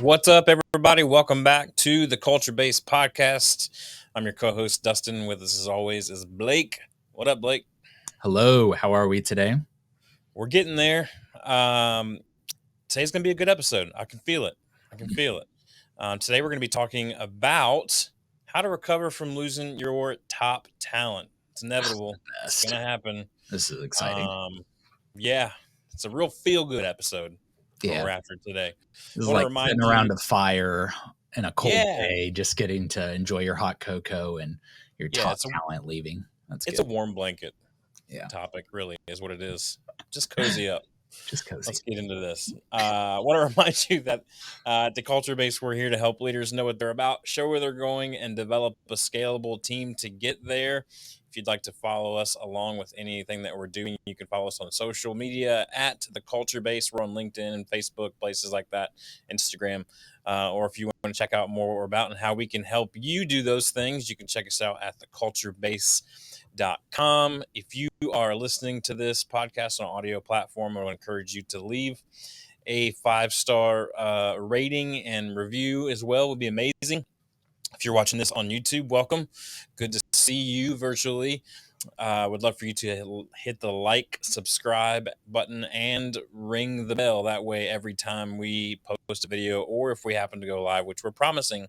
What's up, everybody? Welcome back to the Culture Based Podcast. I'm your co-host, Dustin. With us, as always, is Blake. What up, Blake? Hello, how are we today? We're getting there. Today's going to be a good episode. I can feel it. Today, we're going to be talking about how to recover from losing your top talent. It's inevitable. It's going to happen. This is exciting. Yeah, it's a real feel-good episode. What we're after today. This is like sitting around a fire in a cold day, just getting to enjoy your hot cocoa and your top talent leaving. It's a warm blanket topic, really, is what it is. Just cozy up. Just cozy. Let's get into this. I want to remind you that at the Culture Base, we're here to help leaders know what they're about, show where they're going, and develop a scalable team to get there. If you'd like to follow us along with anything that we're doing, you can follow us on social media at the Culture Base. We're on LinkedIn and Facebook, places like that, Instagram. Or if you want to check out more what we're about and how we can help you do those things, you can check us out at theculturebase.com. If you are listening to this podcast on an audio platform, I would encourage you to leave a 5-star rating and review as well. Would be amazing. If you're watching this on YouTube, welcome. Good to see you virtually. Would love for you to hit the like, subscribe button, and ring the bell. That way, every time we post a video, or if we happen to go live, which we're promising,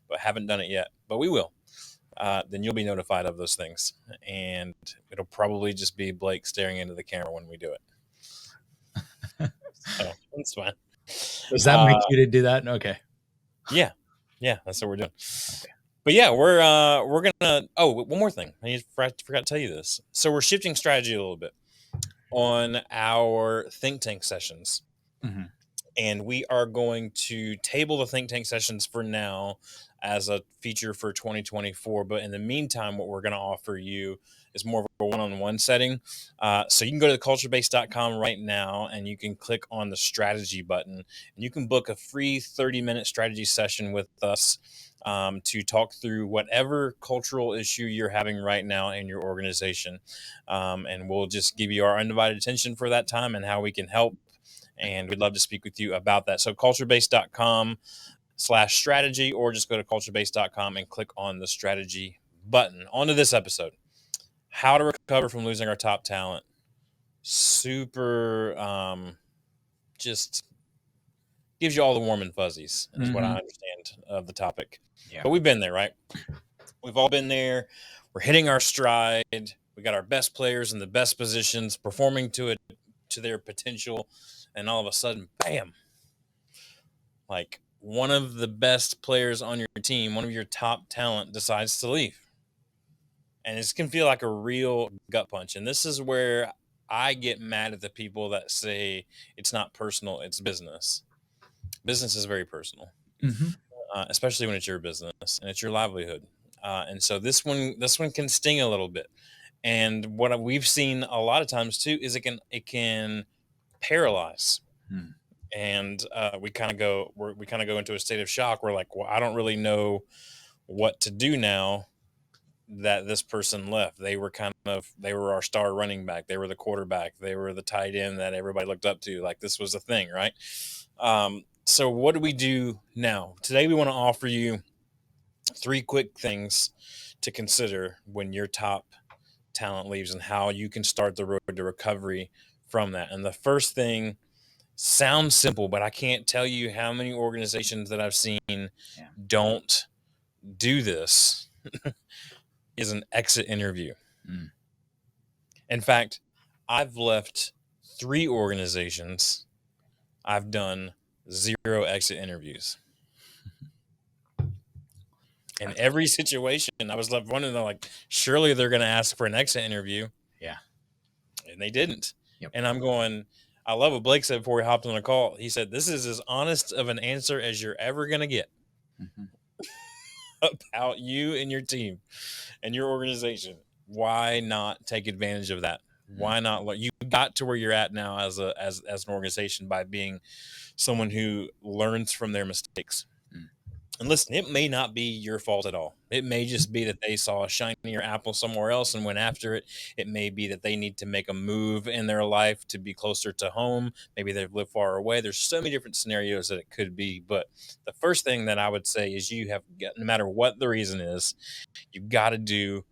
but haven't done it yet, but we will, then you'll be notified of those things. And it'll probably just be Blake staring into the camera when we do it. So that's fine. Does that make you to do that? Okay. Yeah, that's what we're doing. Okay. But yeah, we're gonna. Oh, one more thing. I forgot to tell you this. So we're shifting strategy a little bit on our think tank sessions, and we are going to table the think tank sessions for now as a feature for 2024. But in the meantime, what we're going to offer you is more of a one-on-one setting. So you can go to theculturebase.com right now, and you can click on the strategy button, and you can book a free 30-minute strategy session with us to talk through whatever cultural issue you're having right now in your organization. And we'll just give you our undivided attention for that time and how we can help. And we'd love to speak with you about that. So culturebase.com/strategy, or just go to culturebase.com and click on the strategy button. On to this episode. How to recover from losing our top talent. Super, just gives you all the warm and fuzzies, is what I understand of the topic. Yeah. But we've been there, right? We've all been there. We're hitting our stride. We got our best players in the best positions, performing to their potential. And all of a sudden, bam, like one of the best players on your team, one of your top talent decides to leave. And this can feel like a real gut punch. And this is where I get mad at the people that say it's not personal, it's business. Business is very personal, especially when it's your business and it's your livelihood. And so this one can sting a little bit. And what we've seen a lot of times too is it can paralyze. And we kind of go into a state of shock. We're like, well, I don't really know what to do now that this person left. They were our star running back. They were the quarterback. They were the tight end that everybody looked up to. Like, this was a thing, right? So what do we do now? Today, we want to offer you 3 quick things to consider when your top talent leaves and how you can start the road to recovery from that. And the first thing sounds simple, but I can't tell you how many organizations that I've seen don't do this is an exit interview. In fact, I've left 3 organizations. I've done 0 exit interviews. In every situation, I was left wondering, like, surely they're going to ask for an exit interview. Yeah. And they didn't. Yep. And I'm going, I love what Blake said before he hopped on the call. He said, this is as honest of an answer as you're ever going to get about you and your team and your organization. Why not take advantage of that? Why not? You got to where you're at now as an organization by being someone who learns from their mistakes. And listen, it may not be your fault at all. It may just be that they saw a shinier apple somewhere else and went after it. It may be that they need to make a move in their life to be closer to home. Maybe they've lived far away. There's so many different scenarios that it could be. But the first thing that I would say is no matter what the reason is, you've got to do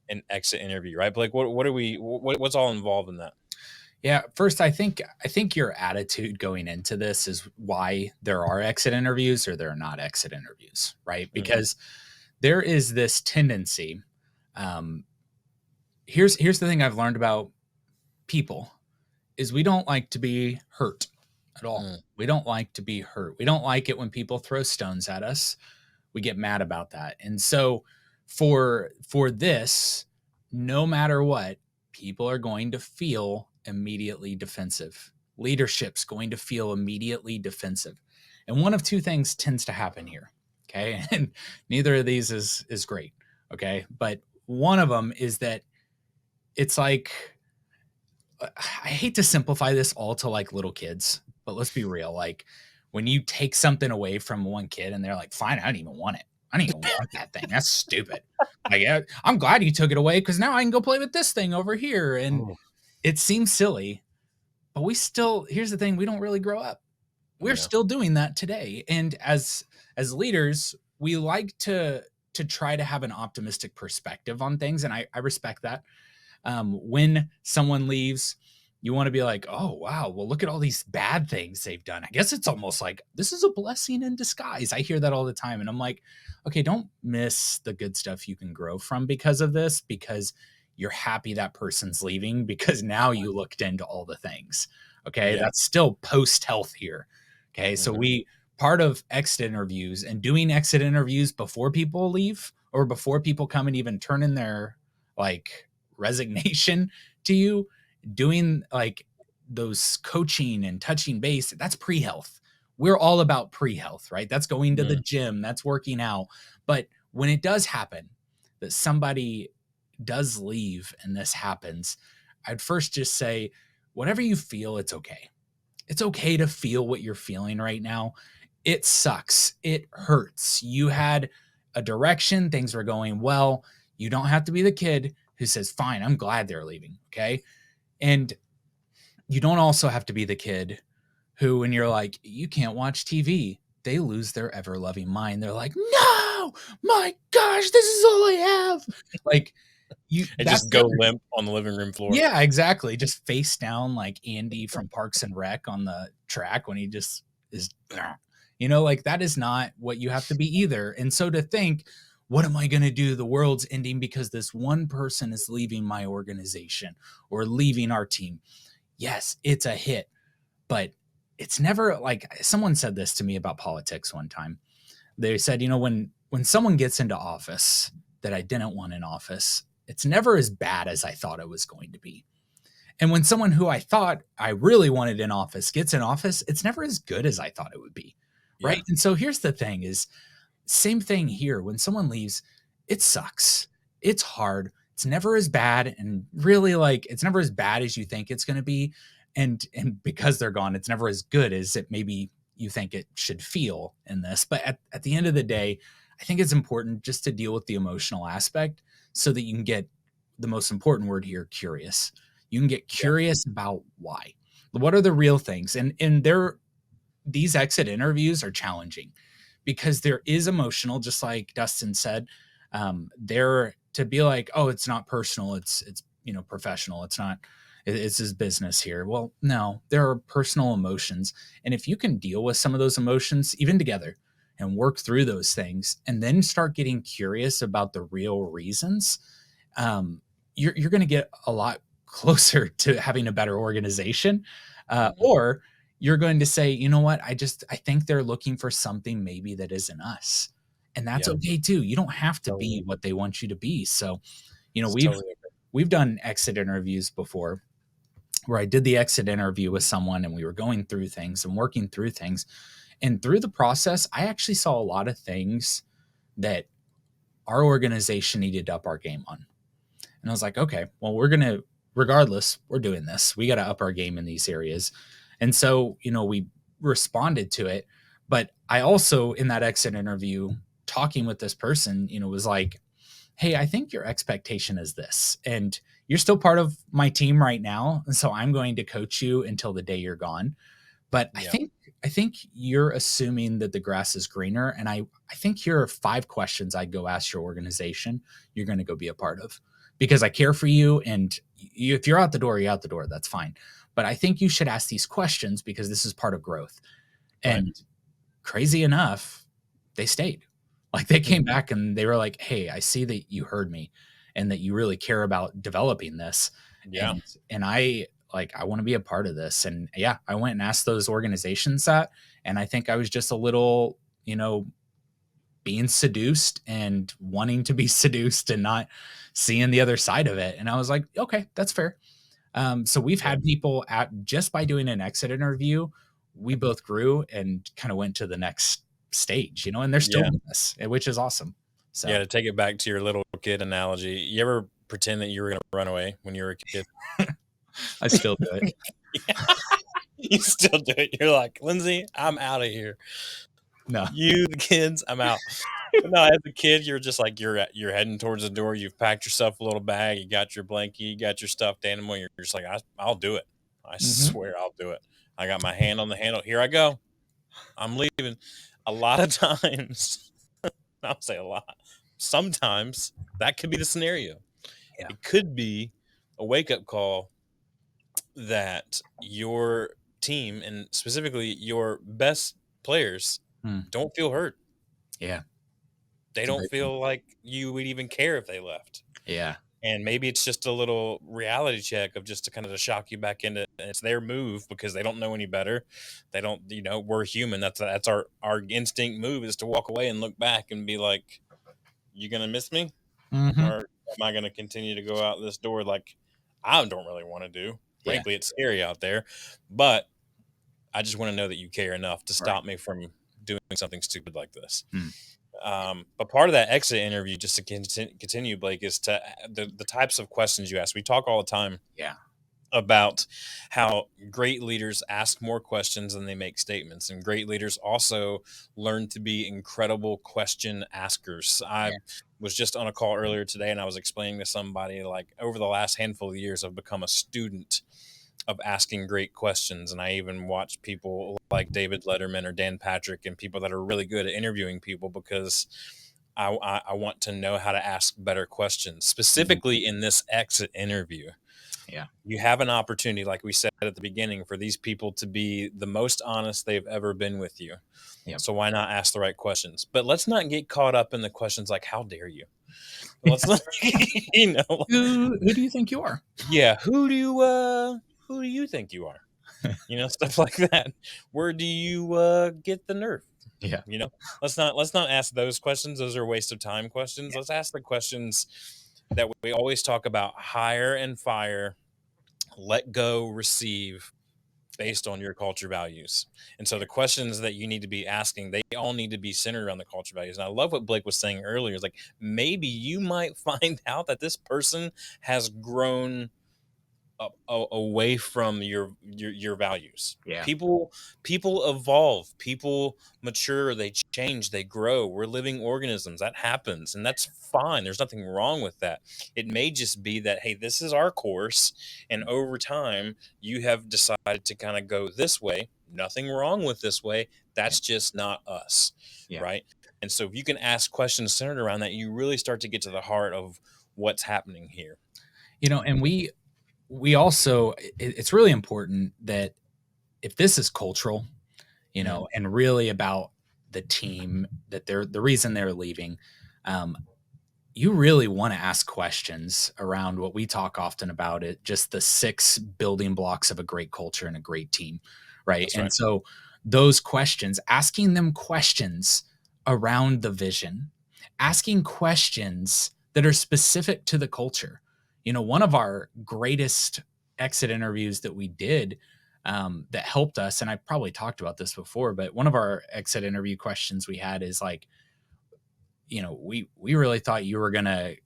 an exit interview, right? But like, what's all involved in that? Yeah, first, I think your attitude going into this is why there are exit interviews or there are not exit interviews, right? Because there is this tendency. Here's the thing I've learned about people is we don't like to be hurt at all. We don't like to be hurt. We don't like it when people throw stones at us. We get mad about that. And so for this, no matter what, people are going to feel immediately defensive. Leadership's going to feel immediately defensive. And one of two things tends to happen here. Okay. And neither of these is great. Okay. But one of them is that it's like, I hate to simplify this all to like little kids, but let's be real. Like when you take something away from one kid and they're like, fine, I don't even want it. I don't even want that thing. That's stupid. Like, I'm glad you took it away because now I can go play with this thing over here. And it seems silly, but here's the thing. We don't really grow up. We're still doing that today. And as leaders, we like to try to have an optimistic perspective on things. And I respect that. When someone leaves, you want to be like, oh, wow, well, look at all these bad things they've done. I guess it's almost like this is a blessing in disguise. I hear that all the time. And I'm like, okay, don't miss the good stuff you can grow from because of this, because you're happy that person's leaving because now you looked into all the things. Okay. Yeah. That's still post health here. Okay. So part of exit interviews and doing exit interviews before people leave or before people come and even turn in their like resignation to you, doing like those coaching and touching base, that's pre-health. We're all about pre-health, right? That's going to the gym, that's working out. But when it does happen that somebody does leave and this happens, I'd first just say, whatever you feel, it's okay. It's okay to feel what you're feeling right now. It sucks. It hurts. You had a direction, things were going well. You don't have to be the kid who says, fine, I'm glad they're leaving. Okay. And you don't also have to be the kid who, when you're like, you can't watch TV, they lose their ever loving mind. They're like, no, my gosh, this is all I have. Like you just go limp on the living room floor. Yeah, exactly. Just face down like Andy from Parks and Rec on the track when he just is, like that is not what you have to be either. And so to think, what am I going to do? The world's ending because this one person is leaving my organization or leaving our team. Yes, it's a hit, but it's never like someone said this to me about politics one time. They said, when someone gets into office that I didn't want in office, it's never as bad as I thought it was going to be. And when someone who I thought I really wanted in office gets in office, it's never as good as I thought it would be. Right. Yeah. And so here's the thing is, same thing here. When someone leaves, it sucks. It's hard. It's never as bad. And really like, it's never as bad as you think it's going to be. And because they're gone, it's never as good as it maybe you think it should feel in this. But at the end of the day, I think it's important just to deal with the emotional aspect so that you can get the most important word here, curious. You can get curious about why. What are the real things? And these exit interviews are challenging because there is emotional, just like Dustin said. They're to be like, oh, it's not personal. It's professional. It's his business here. Well, no, there are personal emotions. And if you can deal with some of those emotions, even together, and work through those things, and then start getting curious about the real reasons, you're going to get a lot closer to having a better organization. Or you're going to say, you know what, I think they're looking for something maybe that isn't us. And that's okay too. You don't have to be what they want you to be. So, we've done exit interviews before where I did the exit interview with someone and we were going through things and working through things. And through the process, I actually saw a lot of things that our organization needed to up our game on. And I was like, okay, well, regardless, we're doing this. We got to up our game in these areas. And so, we responded to it, But I also, in that exit interview, talking with this person, was like, hey, I think your expectation is this, and you're still part of my team right now, and so I'm going to coach you until the day you're gone. But Yeah. I think you're assuming that the grass is greener, and I think here are 5 questions I'd go ask your organization you're going to go be a part of, because I care for you, and if you're out the door, you're out the door. That's fine. But I think you should ask these questions because this is part of growth. Right. And crazy enough, they stayed. Like, they came back and they were like, hey, I see that you heard me and that you really care about developing this. Yeah. And I want to be a part of this. And yeah, I went and asked those organizations that, and I think I was just a little, being seduced and wanting to be seduced and not seeing the other side of it. And I was like, okay, that's fair. So we've had people just by doing an exit interview, we both grew and kind of went to the next stage, and they're still with us, which is awesome. So Yeah, to take it back to your little kid analogy, you ever pretend that you were going to run away when you were a kid? I still do it. You still do it. You're like, Lindsay, I'm out of here. No, you, the kids, I'm out. But no, as a kid, you're just like, you're heading towards the door. You've packed yourself a little bag. You got your blankie. You got your stuffed animal. You're just like, I'll do it. I swear I'll do it. I got my hand on the handle. Here I go. I'm leaving. A lot of times, I'll say a lot. Sometimes that could be the scenario. Yeah. It could be a wake-up call that your team, and specifically your best players, don't feel hurt. Yeah. They don't feel like you would even care if they left. Yeah. And maybe it's just a little reality check of just to kind of shock you back into, and it's their move because they don't know any better. They don't, we're human. That's our instinct move is to walk away and look back and be like, you going to miss me? Or am I going to continue to go out this door like I don't really want to do? Frankly, it's scary out there, but I just want to know that you care enough to stop me from doing something stupid like this. But part of that exit interview, just to continue, Blake, is to the types of questions you ask. We talk all the time about how great leaders ask more questions than they make statements, and great leaders also learn to be incredible question askers. I was just on a call earlier today, and I was explaining to somebody, like, over the last handful of years, I've become a student of asking great questions. And I even watch people like David Letterman or Dan Patrick and people that are really good at interviewing people because I want to know how to ask better questions, specifically in this exit interview. Yeah. You have an opportunity, like we said at the beginning, for these people to be the most honest they've ever been with you. So why not ask the right questions? But let's not get caught up in the questions like, how dare you? Let's not, who do you think you are? Yeah. Who do you think you are? Stuff like that. Where do you get the nerve? Yeah. Let's not ask those questions. Those are waste of time questions. Let's ask the questions that we always talk about: hire and fire, let go, receive, based on your culture values. And so the questions that you need to be asking, they all need to be centered around the culture values. And I love what Blake was saying earlier. It's like, maybe you might find out that this person has grown away from your values. People evolve, people mature, they change, they grow. We're living organisms. That happens, and that's fine. There's nothing wrong with that. It may just be that, hey, this is our course, and over time you have decided to kind of go this way. Nothing wrong with this way. That's just not us, right? And so if you can ask questions centered around that, you really start to get to the heart of what's happening here. And we also, it's really important that if this is cultural, and really about the team, that they're the reason they're leaving, you really want to ask questions around what we talk often about, it just the 6 building blocks of a great culture and a great team, right? That's right. So those questions, asking them questions around the vision, asking questions that are specific to the culture. One of our greatest exit interviews that we did that helped us, and I probably talked about this before, but one of our exit interview questions we had is like, we really thought you were going to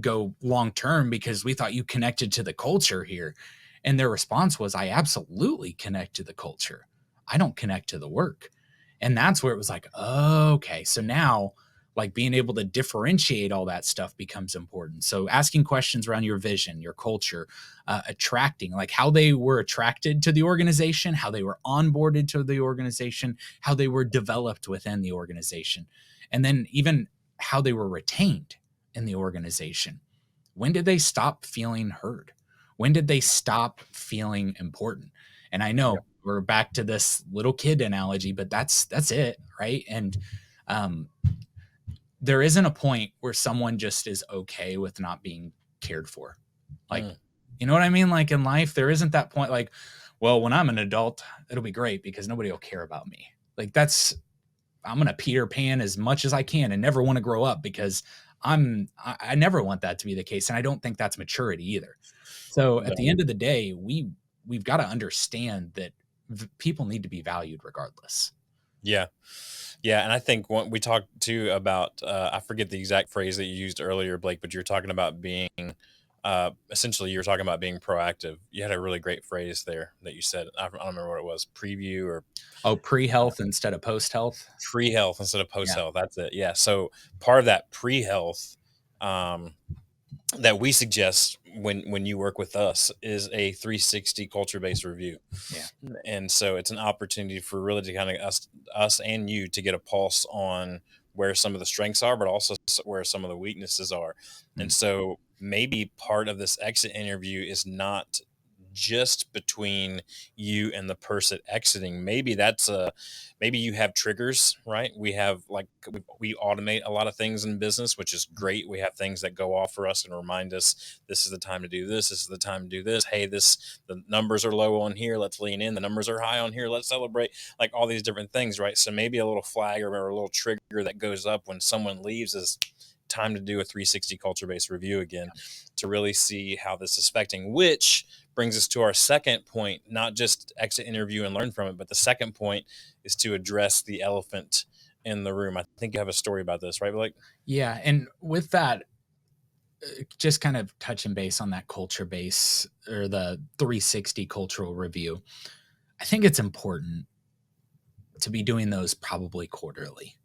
go long term because we thought you connected to the culture here. And their response was, I absolutely connect to the culture. I don't connect to the work. And that's where it was like, okay, so now like being able to differentiate all that stuff becomes important. So asking questions around your vision, your culture, attracting, like how they were attracted to the organization, how they were onboarded to the organization, how they were developed within the organization, and then even how they were retained in the organization. When did they stop feeling heard? When did they stop feeling important? And I know we're back to this little kid analogy, but that's it, right? And there isn't a point where someone just is okay with not being cared for. Like, you know what I mean? Like in life, there isn't that point like, well, when I'm an adult, it'll be great because nobody will care about me. Like I'm going to Peter Pan as much as I can and never want to grow up because I never want that to be the case. And I don't think that's maturity either. So at the end of the day, we've got to understand that people need to be valued regardless. Yeah. Yeah. And I think when we talked too about, I forget the exact phrase that you used earlier, Blake, but you're talking about being, essentially you were talking about being proactive. You had a really great phrase there that you said. I don't remember what it was, preview or. Oh, pre-health instead of post-health. Pre-health instead of post-health. Yeah. That's it. Yeah. So part of that pre-health, that we suggest when you work with us is a 360 culture-based review. Yeah. And so it's an opportunity for really to kind of us and you to get a pulse on where some of the strengths are, but also where some of the weaknesses are. Mm-hmm. And so maybe part of this exit interview is not just between you and the person exiting. Maybe maybe you have triggers, right? We have we automate a lot of things in business, which is great. We have things that go off for us and remind us this is the time to do this. This is the time to do this. Hey, the numbers are low on here. Let's lean in. The numbers are high on here. Let's celebrate. Like all these different things, right? So maybe a little flag or a little trigger that goes up when someone leaves is time to do a 360 culture-based review again to really see how this is affecting, which brings us to our second point, not just exit interview and learn from it, but the second point is to address the elephant in the room. I think you have a story about this, right, Blake? Yeah. And with that, just kind of touching base on that culture base or the 360 cultural review, I think it's important to be doing those probably quarterly.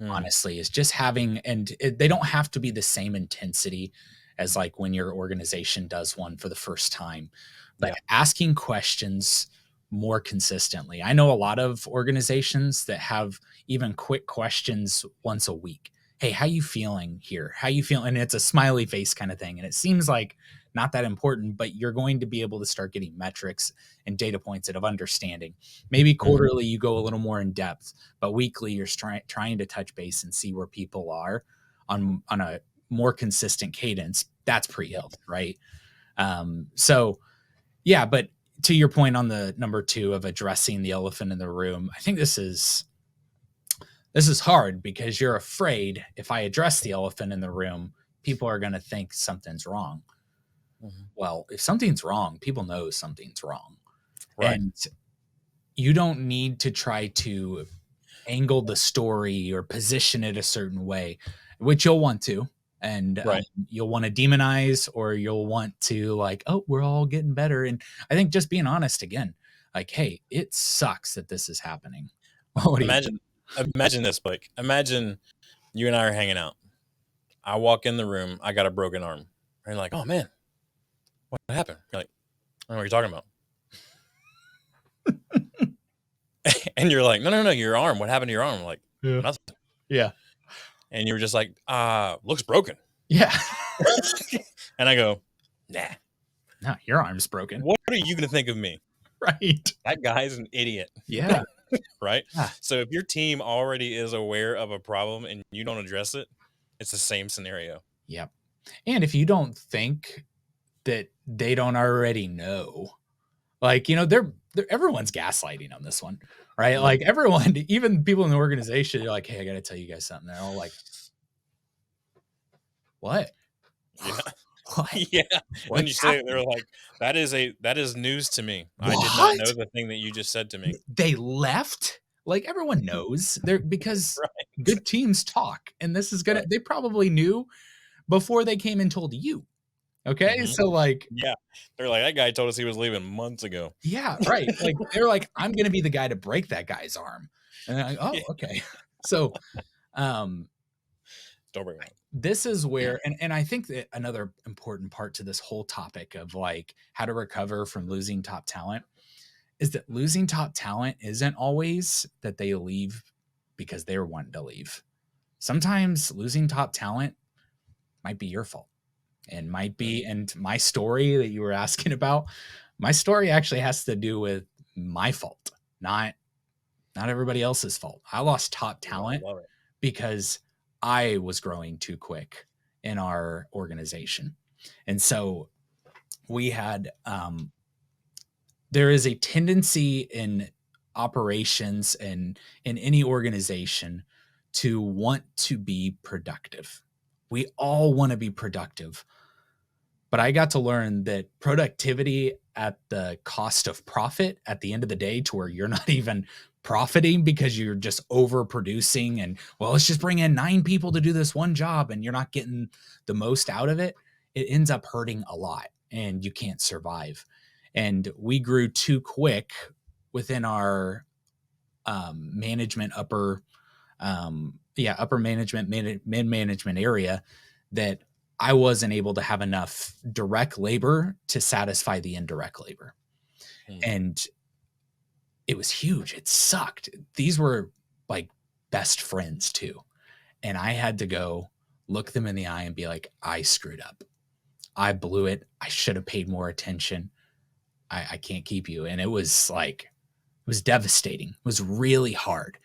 Honestly, is just having, and they don't have to be the same intensity as like when your organization does one for the first time, but asking questions more consistently. I know a lot of organizations that have even quick questions once a week. Hey, how you feeling here? How you feeling? And it's a smiley face kind of thing. And it seems like not that important, but you're going to be able to start getting metrics and data points of understanding. Maybe quarterly you go a little more in depth, but weekly you're trying to touch base and see where people are on a more consistent cadence. That's pre-health, right? So yeah, but to your point on the number 2 of addressing the elephant in the room, I think this is hard because you're afraid if I address the elephant in the room, people are going to think something's wrong. Mm-hmm. Well, if something's wrong, people know something's wrong. Right. And you don't need to try to angle the story or position it a certain way, which you'll want to. And you'll want to demonize, or you'll want to like, oh, we're all getting better. And I think just being honest again, like, hey, it sucks that this is happening. Imagine this, Blake. Imagine you and I are hanging out. I walk in the room. I got a broken arm. And you're like, oh, man, what happened? You're like, I don't know what you're talking about. And you're like, no, your arm. What happened to your arm? I'm like, nothing. Yeah. And you were just like, looks broken. Yeah. And I go, nah. No, your arm's broken. What are you going to think of me? Right. That guy's an idiot. Yeah. Right. Yeah. So if your team already is aware of a problem and you don't address it, it's the same scenario. Yep. And if you don't think that they don't already know, like, you know, everyone's gaslighting on this one, right? Like everyone, even people in the organization, they're like, hey, I got to tell you guys something. They're all like, what? Yeah. What? Yeah. When you say it, they're like, that is news to me. What? I did not know the thing that you just said to me. They left. Like everyone knows because good teams talk, and this is they probably knew before they came and told you. Okay. Mm-hmm. So like, yeah, they're like, that guy told us he was leaving months ago. Yeah. Right. Like they're like, I'm going to be the guy to break that guy's arm. And they're like, oh, okay. So um, Don't bring it up. this is where, and I think that another important part to this whole topic of like how to recover from losing top talent is that losing top talent isn't always that they leave because they're wanting to leave. Sometimes losing top talent might be your fault and might be, and my story that you were asking about, my story actually has to do with my fault, not everybody else's fault. I lost top talent because I was growing too quick in our organization. And so we had, there is a tendency in operations and in any organization to want to be productive. We all want to be productive. But I got to learn that productivity at the cost of profit at the end of the day, to where you're not even profiting because you're just overproducing and, well, let's just bring in 9 people to do this one job and you're not getting the most out of it. It ends up hurting a lot and you can't survive. And we grew too quick within our management, upper management, mid management area, that I wasn't able to have enough direct labor to satisfy the indirect labor. And it was huge. It sucked. These were like best friends too. And I had to go look them in the eye and be like, I screwed up. I blew it. I should have paid more attention. I can't keep you. And it was like, it was devastating. It was really hard.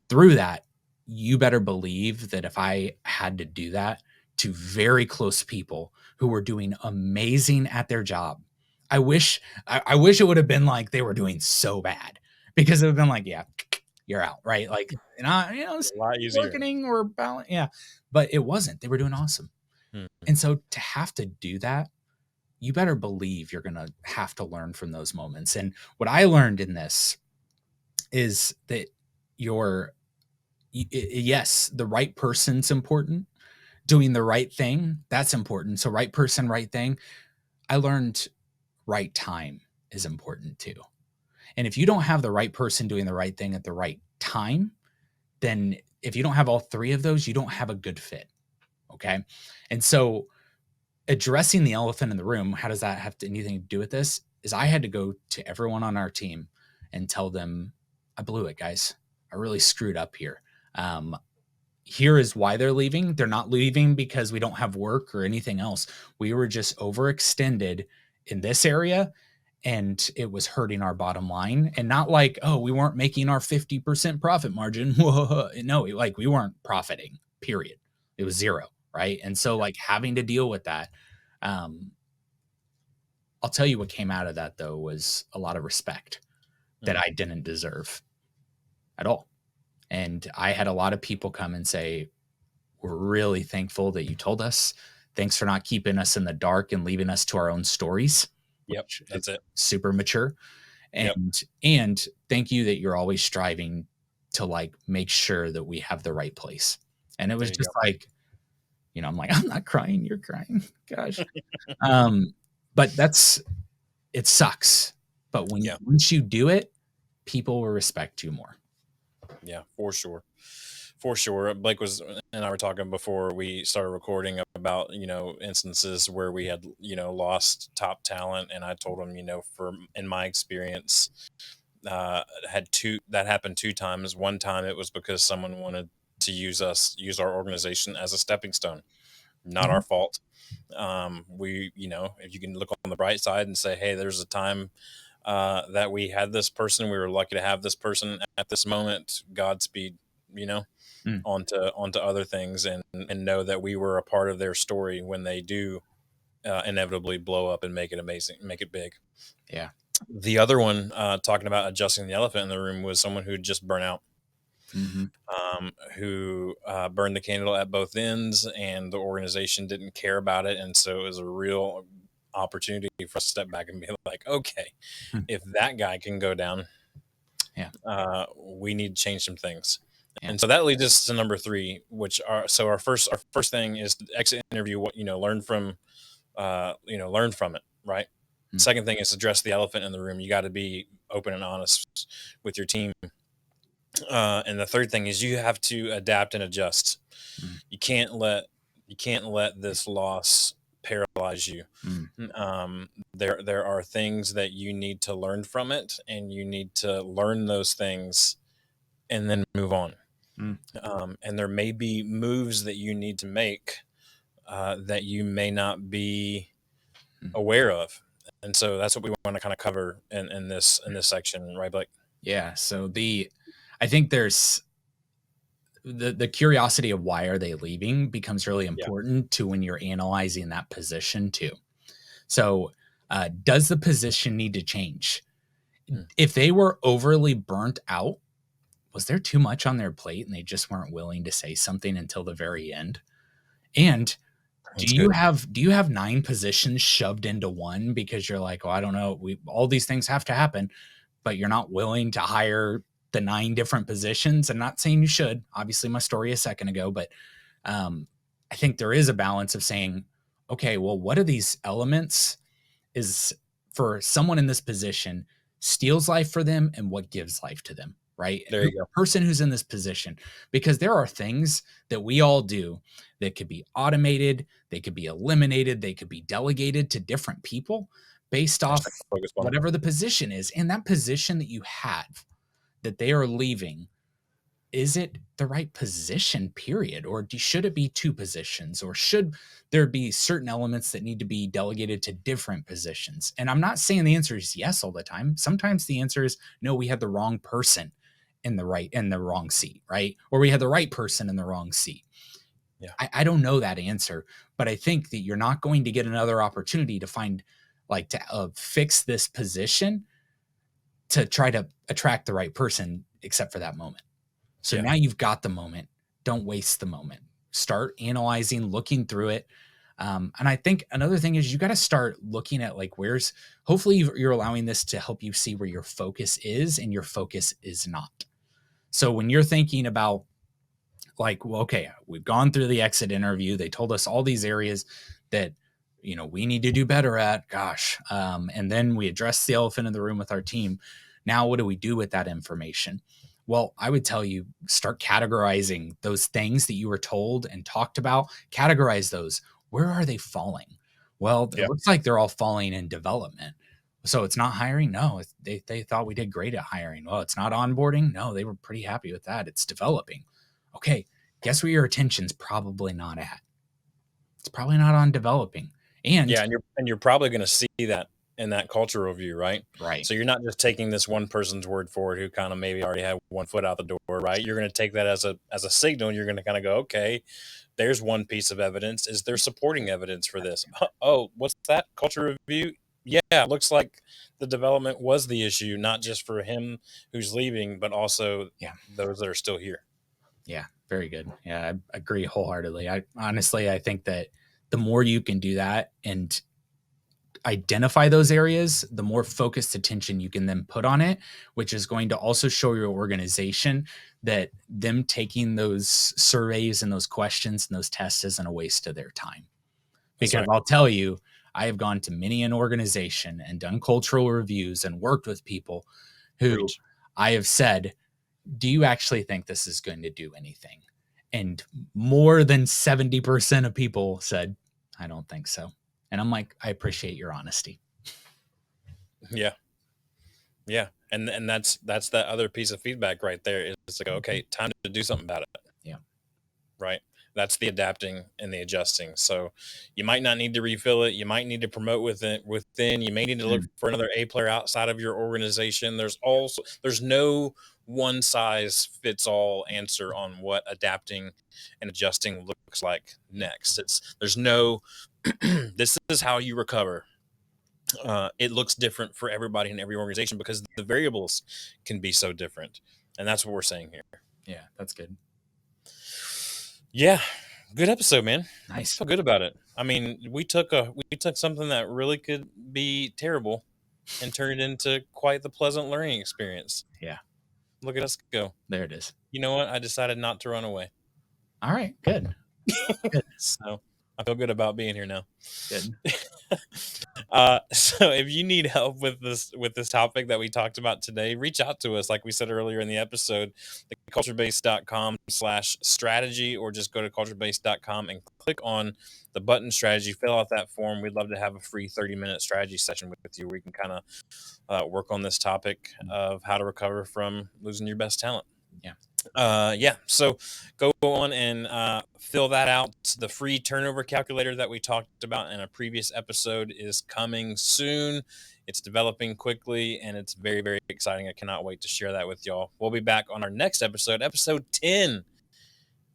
Through that, you better believe that if I had to do that to very close people who were doing amazing at their job, I wish it would have been like they were doing so bad, because it would have been like, yeah, you're out, right? Like, and it's a lot easier. marketing or balance, yeah, but it wasn't. They were doing awesome. And so to have to do that, you better believe you're going to have to learn from those moments. And what I learned in this is that yes, the right person's important. Doing the right thing, that's important. So right person, right thing. I learned right time is important too. And if you don't have the right person doing the right thing at the right time, then if you don't have all 3 of those, you don't have a good fit. Okay. And so addressing the elephant in the room, how does that have anything to do with this? Is I had to go to everyone on our team and tell them, I blew it, guys. I really screwed up here. Here is why they're leaving. They're not leaving because we don't have work or anything else. We were just overextended in this area and it was hurting our bottom line. And not like, oh, we weren't making our 50% profit margin. No, like we weren't profiting, period. It was 0. Right. And so like having to deal with that, I'll tell you what came out of that though, was a lot of respect that I didn't deserve at all. And I had a lot of people come and say, we're really thankful that you told us. Thanks for not keeping us in the dark and leaving us to our own stories. Yep, that's it. Super mature. And thank you that you're always striving to like make sure that we have the right place. And it was just like, I'm like, I'm not crying, you're crying. Gosh. But it sucks. But once you do it, people will respect you more. Yeah, for sure. For sure. Blake and I were talking before we started recording about, instances where we had, lost top talent. And I told him, in my experience, that happened 2 times. One time it was because someone wanted to use our organization as a stepping stone. Not our fault. We, if you can look on the bright side and say, hey, there's a time that we had this person, we were lucky to have this person at this moment, Godspeed, onto other things, and know that we were a part of their story when they do inevitably blow up and make it amazing, make it big. Yeah. The other one, talking about adjusting the elephant in the room, was someone who just burnt out. Who burned the candle at both ends, and the organization didn't care about it. And so it was a real opportunity for us to step back and be like, okay, if that guy can go down, we need to change some things. And so that leads us to number 3, which our first thing is to exit interview, learn from it. Right. Second thing is address the elephant in the room. You got to be open and honest with your team. And the third thing is you have to adapt and adjust. Mm. You can't let this loss paralyze you. There are things that you need to learn from it, and you need to learn those things and then move on. And there may be moves that you need to make that you may not be aware of. And so that's what we want to kind of cover in this section, right, Blake? Yeah. So I think there's the curiosity of why are they leaving becomes really important to when you're analyzing that position too. So does the position need to change? If they were overly burnt out, was there too much on their plate and they just weren't willing to say something until the very end? And do you have 9 positions shoved into one because you're like, oh, I don't know, all these things have to happen, but you're not willing to hire the 9 different positions? I'm not saying you should. Obviously, my story a second ago, but I think there is a balance of saying, okay, well, what are these elements is for someone in this position steals life for them and what gives life to them, right? There you go. A person who's in this position, because there are things that we all do that could be automated, they could be eliminated, they could be delegated to different people based off whatever the position is. And that position that you have that they are leaving, is it the right position, period? Or should it be 2 positions? Or should there be certain elements that need to be delegated to different positions? And I'm not saying the answer is yes all the time. Sometimes the answer is no, we had the wrong person in the wrong seat, right? Or we had the right person in the wrong seat. Yeah. I don't know that answer, but I think that you're not going to get another opportunity to find, like, to fix this position to try to attract the right person except for that moment. So now you've got the moment. Don't waste the moment. Start analyzing, looking through it. And I think another thing is you got to start looking at, like, hopefully you're allowing this to help you see where your focus is and your focus is not. So when you're thinking about, like, well, okay, we've gone through the exit interview. They told us all these areas that, we need to do better at, gosh. And then we addressed the elephant in the room with our team. Now, what do we do with that information? Well, I would tell you, start categorizing those things that you were told and talked about. Categorize those. Where are they falling? Well, it looks like they're all falling in development. So it's not hiring? No. They thought we did great at hiring. Well, it's not onboarding? No, they were pretty happy with that. It's developing. Okay, guess where your attention's probably not at? It's probably not on developing. And you're probably going to see that in that cultural review, right? Right. So you're not just taking this one person's word for it who kind of maybe already had one foot out the door, right? You're going to take that as a signal. And you're going to kind of go, okay, there's one piece of evidence. Is there supporting evidence for this? Oh, what's that? Culture review? Yeah, it looks like the development was the issue, not just for him who's leaving, but also those that are still here. Yeah, very good. Yeah, I agree wholeheartedly. I think that the more you can do that and identify those areas, the more focused attention you can then put on it, which is going to also show your organization that them taking those surveys and those questions and those tests isn't a waste of their time. Because I'll tell you, I have gone to many an organization and done cultural reviews and worked with people who I have said, do you actually think this is going to do anything? And more than 70% of people said, I don't think so. And I'm like, I appreciate your honesty. Yeah. Yeah. And that's that other piece of feedback right there. It's like, okay, time to do something about it. Yeah. Right. That's the adapting and the adjusting. So you might not need to refill it. You might need to promote within. You may need to look for another A player outside of your organization. There's no one size fits all answer on what adapting and adjusting looks like next. There's no this is how you recover. It looks different for everybody in every organization because the variables can be so different. And that's what we're saying here. Yeah, that's good. Yeah, good episode, man. Nice. I feel good about it. I mean, we took something that really could be terrible and turned it into quite the pleasant learning experience. Yeah. Look at us go. There it is. You know what? I decided not to run away. All right, good. So I feel good about being here now. Good. So if you need help with this topic that we talked about today, reach out to us. Like we said earlier in the episode, culturebase.com/strategy, or just go to culturebase.com and click on the button strategy, fill out that form. We'd love to have a free 30-minute strategy session with you where we can kind of work on this topic of how to recover from losing your best talent. So go on and fill that out. The free turnover calculator that we talked about in a previous episode is coming soon. It's developing quickly, and it's very, very exciting. I cannot wait to share that with y'all. We'll be back on our next episode 10.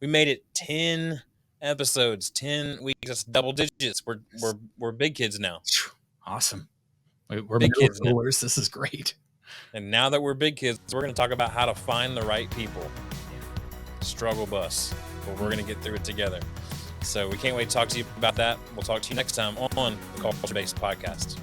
We made it 10 episodes, 10 weeks. That's double digits. We're big kids now. Awesome. We're big kids now. This is great. And now that we're big kids, we're going to talk about how to find the right people. Struggle bus, but we're going to get through it together. So we can't wait to talk to you about that. We'll talk to you next time on the Culture Based Podcast.